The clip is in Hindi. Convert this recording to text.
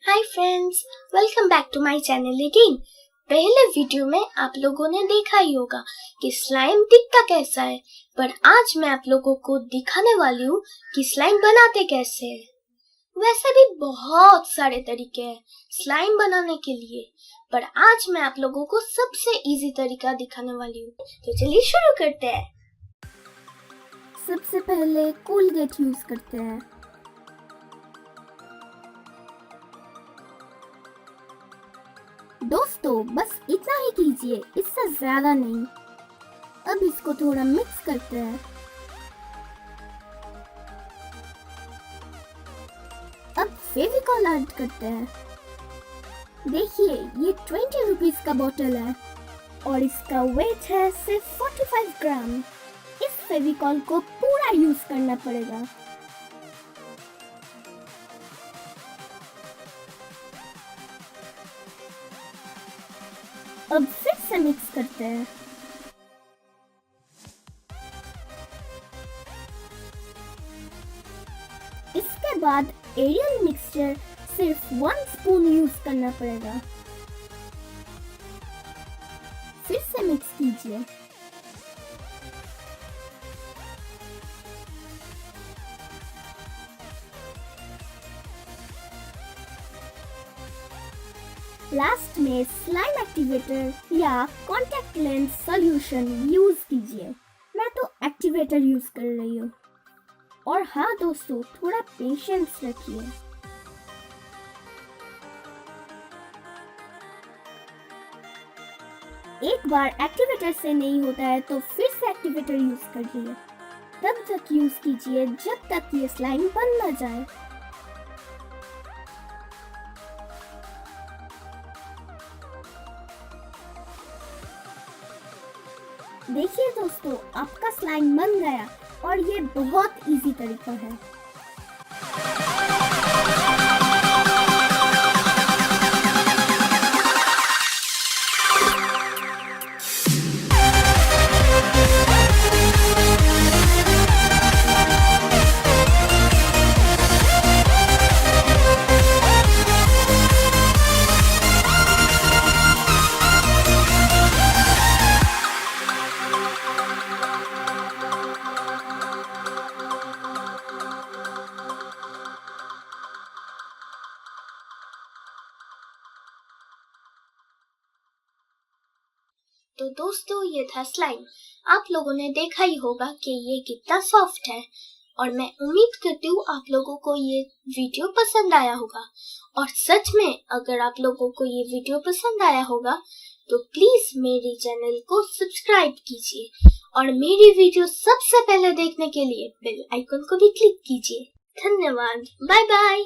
Hi friends, welcome back to my channel again. पहले वीडियो में आप लोगों ने देखा ही होगा कि स्लाइम दिखता कैसा है, पर आज मैं आप लोगों को दिखाने वाली हूँ कि स्लाइम बनाते कैसे हैं। वैसे भी बहुत सारे तरीके हैं स्लाइम बनाने के लिए, पर आज मैं आप लोगों को सबसे इजी तरीका दिखाने वाली हूँ। तो चलिए शुरू करते हैं। सबसे पहले कोलगेट यूज करते हैं। दोस्तों बस इतना ही कीजिए, इससे ज्यादा नहीं। अब इसको थोड़ा मिक्स करते हैं। अब फेविकॉल ऐड करते हैं। देखिए ये 20 रुपीज का बोतल है और इसका वेट है सिर्फ 45 ग्राम। इस फेविकॉल को पूरा यूज करना पड़ेगा। अब फिर से मिक्स करते हैं। इसके बाद एरियल मिक्सचर सिर्फ 1 स्पून यूज करना पड़ेगा। फिर से मिक्स कीजिए। लास्ट में स्लाइम एक्टिवेटर या कॉन्टैक्ट लेंस सॉल्यूशन यूज कीजिए। मैं तो एक्टिवेटर यूज कर रही हूँ। और हाँ दोस्तों, थोड़ा पेशेंस रखिए। एक बार एक्टिवेटर से नहीं होता है तो फिर से एक्टिवेटर यूज करिए। तब तक यूज कीजिए जब तक ये स्लाइम बन न जाए। देखिए दोस्तों, आपका स्लाइम बन गया और ये बहुत इजी तरीका है। तो दोस्तों ये था स्लाइम। आप लोगों ने देखा ही होगा कि ये कितना सॉफ्ट है, और मैं उम्मीद करती हूँ आप लोगों को ये वीडियो पसंद आया होगा। और सच में अगर आप लोगों को ये वीडियो पसंद आया होगा तो प्लीज मेरे चैनल को सब्सक्राइब कीजिए और मेरी वीडियो सबसे पहले देखने के लिए बेल आइकन को भी क्लिक कीजिए। धन्यवाद, बाय बाय।